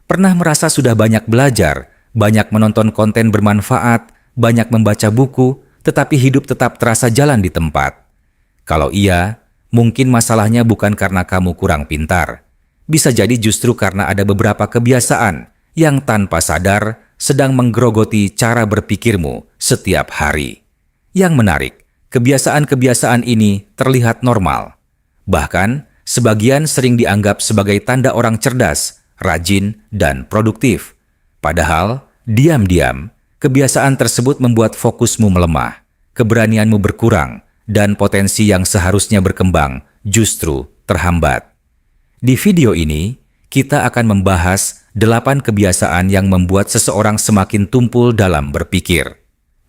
Pernah merasa sudah banyak belajar, banyak menonton konten bermanfaat, banyak membaca buku, tetapi hidup tetap terasa jalan di tempat? Kalau iya, mungkin masalahnya bukan karena kamu kurang pintar. Bisa jadi justru karena ada beberapa kebiasaan yang tanpa sadar sedang menggerogoti cara berpikirmu setiap hari. Yang menarik, kebiasaan-kebiasaan ini terlihat normal. Bahkan, sebagian sering dianggap sebagai tanda orang cerdas, rajin, dan produktif. Padahal, diam-diam, kebiasaan tersebut membuat fokusmu melemah, keberanianmu berkurang, dan potensi yang seharusnya berkembang justru terhambat. Di video ini, kita akan membahas 8 kebiasaan yang membuat seseorang semakin tumpul dalam berpikir.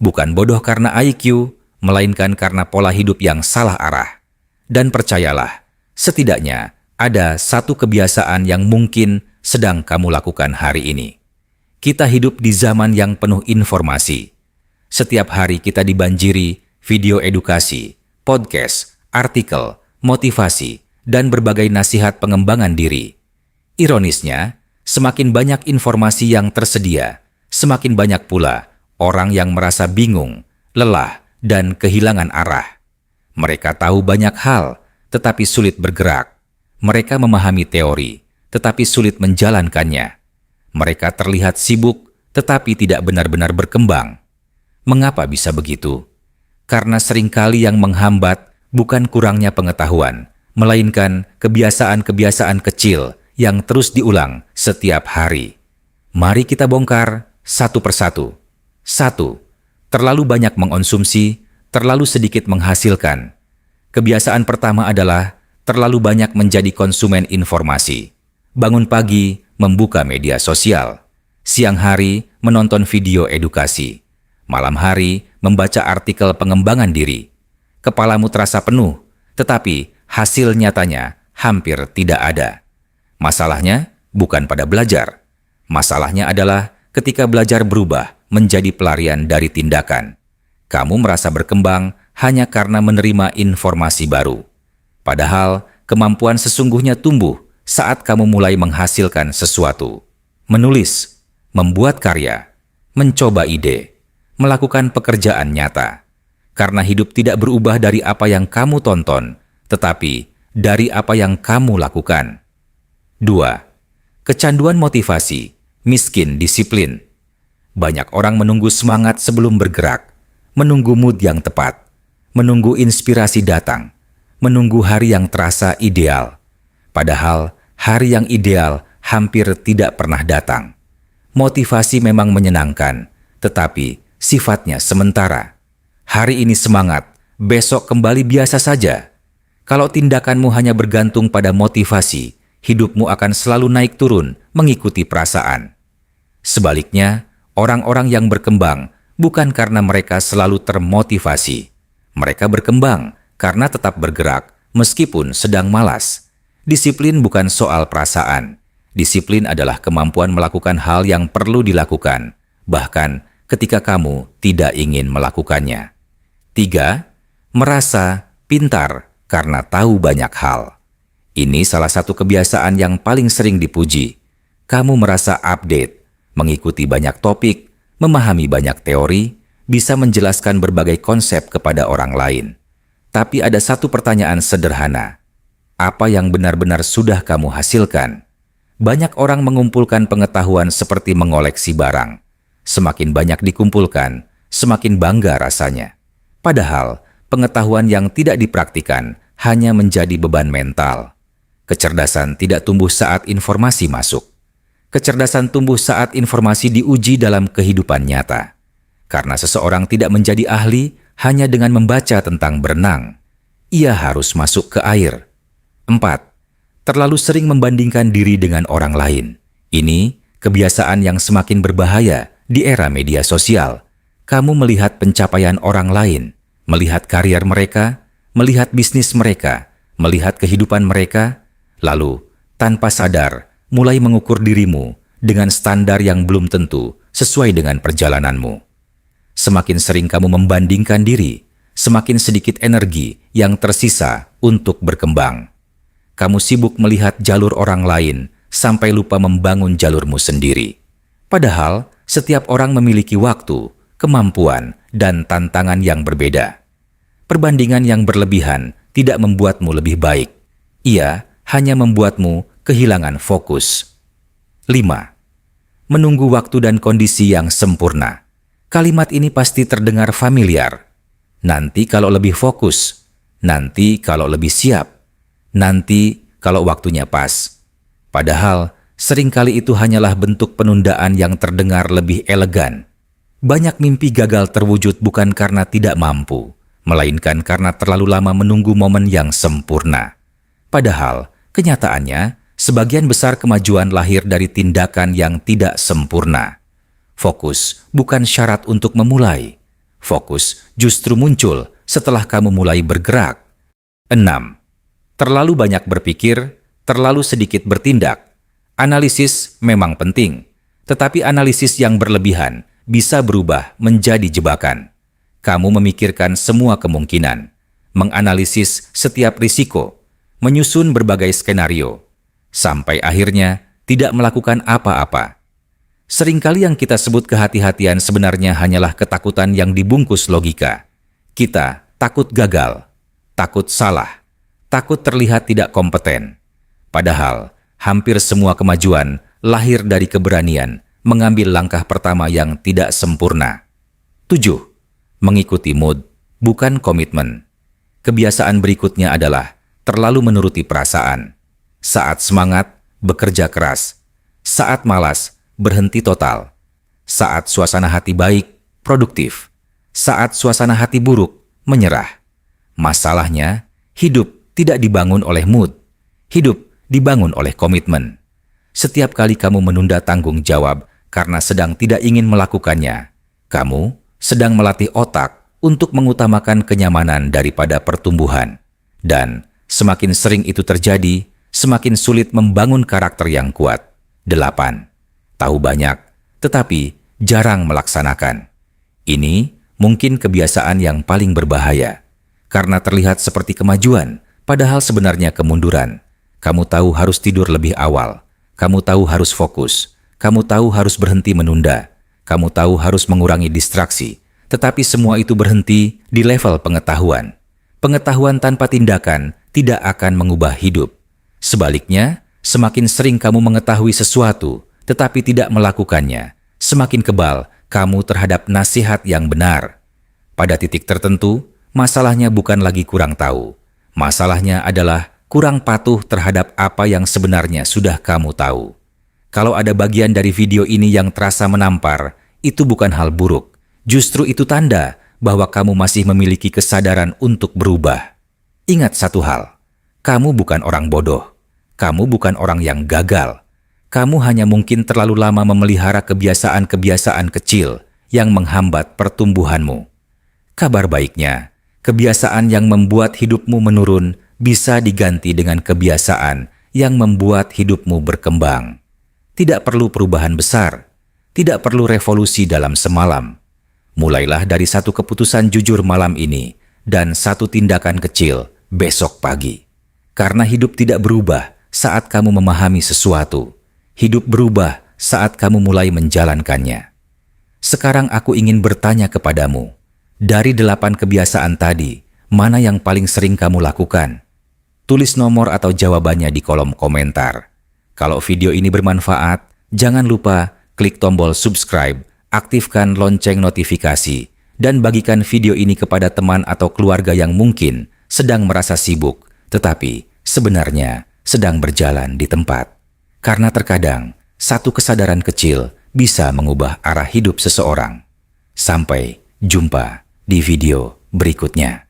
Bukan bodoh karena IQ, melainkan karena pola hidup yang salah arah. Dan percayalah, setidaknya ada satu kebiasaan yang mungkin sedang kamu lakukan hari ini. Kita hidup di zaman yang penuh informasi. Setiap hari kita dibanjiri video edukasi, podcast, artikel, motivasi, dan berbagai nasihat pengembangan diri. Ironisnya, semakin banyak informasi yang tersedia, semakin banyak pula orang yang merasa bingung, lelah, dan kehilangan arah. Mereka tahu banyak hal, tetapi sulit bergerak. Mereka memahami teori, tetapi sulit menjalankannya. Mereka terlihat sibuk, tetapi tidak benar-benar berkembang. Mengapa bisa begitu? Karena seringkali yang menghambat bukan kurangnya pengetahuan, melainkan kebiasaan-kebiasaan kecil yang terus diulang setiap hari. Mari kita bongkar satu persatu. 1. Terlalu banyak mengonsumsi, terlalu sedikit menghasilkan. Kebiasaan pertama adalah terlalu banyak menjadi konsumen informasi. Bangun pagi, membuka media sosial. Siang hari, menonton video edukasi. Malam hari, membaca artikel pengembangan diri. Kepalamu terasa penuh, tetapi hasil nyatanya hampir tidak ada. Masalahnya bukan pada belajar. Masalahnya adalah ketika belajar berubah menjadi pelarian dari tindakan. Kamu merasa berkembang hanya karena menerima informasi baru. Padahal kemampuan sesungguhnya tumbuh saat kamu mulai menghasilkan sesuatu. Menulis, membuat karya, mencoba ide, melakukan pekerjaan nyata. Karena hidup tidak berubah dari apa yang kamu tonton, tetapi dari apa yang kamu lakukan. 2. Kecanduan motivasi, miskin disiplin. Banyak orang menunggu semangat sebelum bergerak, menunggu mood yang tepat, menunggu inspirasi datang, menunggu hari yang terasa ideal. Padahal hari yang ideal hampir tidak pernah datang. Motivasi memang menyenangkan, tetapi sifatnya sementara. Hari ini semangat, besok kembali biasa saja. Kalau tindakanmu hanya bergantung pada motivasi, hidupmu akan selalu naik turun mengikuti perasaan. Sebaliknya, orang-orang yang berkembang bukan karena mereka selalu termotivasi. Mereka berkembang karena tetap bergerak meskipun sedang malas. Disiplin bukan soal perasaan. Disiplin adalah kemampuan melakukan hal yang perlu dilakukan, bahkan ketika kamu tidak ingin melakukannya. 3. Merasa pintar karena tahu banyak hal. Ini salah satu kebiasaan yang paling sering dipuji. Kamu merasa update, mengikuti banyak topik, memahami banyak teori, bisa menjelaskan berbagai konsep kepada orang lain. Tapi ada satu pertanyaan sederhana. Apa yang benar-benar sudah kamu hasilkan? Banyak orang mengumpulkan pengetahuan seperti mengoleksi barang. Semakin banyak dikumpulkan, semakin bangga rasanya. Padahal, pengetahuan yang tidak dipraktikkan hanya menjadi beban mental. Kecerdasan tidak tumbuh saat informasi masuk. Kecerdasan tumbuh saat informasi diuji dalam kehidupan nyata. Karena seseorang tidak menjadi ahli hanya dengan membaca tentang berenang. Ia harus masuk ke air. 4. Terlalu sering membandingkan diri dengan orang lain. Ini kebiasaan yang semakin berbahaya di era media sosial. Kamu melihat pencapaian orang lain, melihat karier mereka, melihat bisnis mereka, melihat kehidupan mereka, lalu tanpa sadar mulai mengukur dirimu dengan standar yang belum tentu sesuai dengan perjalananmu. Semakin sering kamu membandingkan diri, semakin sedikit energi yang tersisa untuk berkembang. Kamu sibuk melihat jalur orang lain, sampai lupa membangun jalurmu sendiri. Padahal, setiap orang memiliki waktu, kemampuan, dan tantangan yang berbeda. Perbandingan yang berlebihan tidak membuatmu lebih baik. Ia hanya membuatmu kehilangan fokus. 5. Menunggu waktu dan kondisi yang sempurna. Kalimat ini pasti terdengar familiar. Nanti kalau lebih fokus. Nanti kalau lebih siap. Nanti kalau waktunya pas. Padahal, seringkali itu hanyalah bentuk penundaan yang terdengar lebih elegan. Banyak mimpi gagal terwujud bukan karena tidak mampu, melainkan karena terlalu lama menunggu momen yang sempurna. Padahal, kenyataannya, sebagian besar kemajuan lahir dari tindakan yang tidak sempurna. Fokus bukan syarat untuk memulai. Fokus justru muncul setelah kamu mulai bergerak. 6. Terlalu banyak berpikir, terlalu sedikit bertindak. Analisis memang penting, tetapi analisis yang berlebihan bisa berubah menjadi jebakan. Kamu memikirkan semua kemungkinan, menganalisis setiap risiko, menyusun berbagai skenario, sampai akhirnya tidak melakukan apa-apa. Seringkali yang kita sebut kehati-hatian sebenarnya hanyalah ketakutan yang dibungkus logika. Kita takut gagal, takut salah, takut terlihat tidak kompeten. Padahal, hampir semua kemajuan lahir dari keberanian mengambil langkah pertama yang tidak sempurna. 7. Mengikuti mood, bukan komitmen. Kebiasaan berikutnya adalah terlalu menuruti perasaan. Saat semangat, bekerja keras. Saat malas, berhenti total. Saat suasana hati baik, produktif. Saat suasana hati buruk, menyerah. Masalahnya, hidup tidak dibangun oleh mood. Hidup dibangun oleh komitmen. Setiap kali kamu menunda tanggung jawab karena sedang tidak ingin melakukannya, kamu sedang melatih otak untuk mengutamakan kenyamanan daripada pertumbuhan. Dan semakin sering itu terjadi, semakin sulit membangun karakter yang kuat. 8. Tahu banyak, tetapi jarang melaksanakan. Ini mungkin kebiasaan yang paling berbahaya, karena terlihat seperti kemajuan, padahal sebenarnya kemunduran. Kamu tahu harus tidur lebih awal. Kamu tahu harus fokus. Kamu tahu harus berhenti menunda. Kamu tahu harus mengurangi distraksi. Tetapi semua itu berhenti di level pengetahuan. Pengetahuan tanpa tindakan tidak akan mengubah hidup. Sebaliknya, semakin sering kamu mengetahui sesuatu, tetapi tidak melakukannya, semakin kebal kamu terhadap nasihat yang benar. Pada titik tertentu, masalahnya bukan lagi kurang tahu. Masalahnya adalah kurang patuh terhadap apa yang sebenarnya sudah kamu tahu. Kalau ada bagian dari video ini yang terasa menampar, itu bukan hal buruk. Justru itu tanda bahwa kamu masih memiliki kesadaran untuk berubah. Ingat satu hal, kamu bukan orang bodoh. Kamu bukan orang yang gagal. Kamu hanya mungkin terlalu lama memelihara kebiasaan-kebiasaan kecil yang menghambat pertumbuhanmu. Kabar baiknya, kebiasaan yang membuat hidupmu menurun bisa diganti dengan kebiasaan yang membuat hidupmu berkembang. Tidak perlu perubahan besar, tidak perlu revolusi dalam semalam. Mulailah dari satu keputusan jujur malam ini dan satu tindakan kecil besok pagi. Karena hidup tidak berubah saat kamu memahami sesuatu. Hidup berubah saat kamu mulai menjalankannya. Sekarang aku ingin bertanya kepadamu, dari 8 kebiasaan tadi, mana yang paling sering kamu lakukan? Tulis nomor atau jawabannya di kolom komentar. Kalau video ini bermanfaat, jangan lupa klik tombol subscribe, aktifkan lonceng notifikasi, dan bagikan video ini kepada teman atau keluarga yang mungkin sedang merasa sibuk, tetapi sebenarnya sedang berjalan di tempat. Karena terkadang, satu kesadaran kecil bisa mengubah arah hidup seseorang. Sampai jumpa di video berikutnya.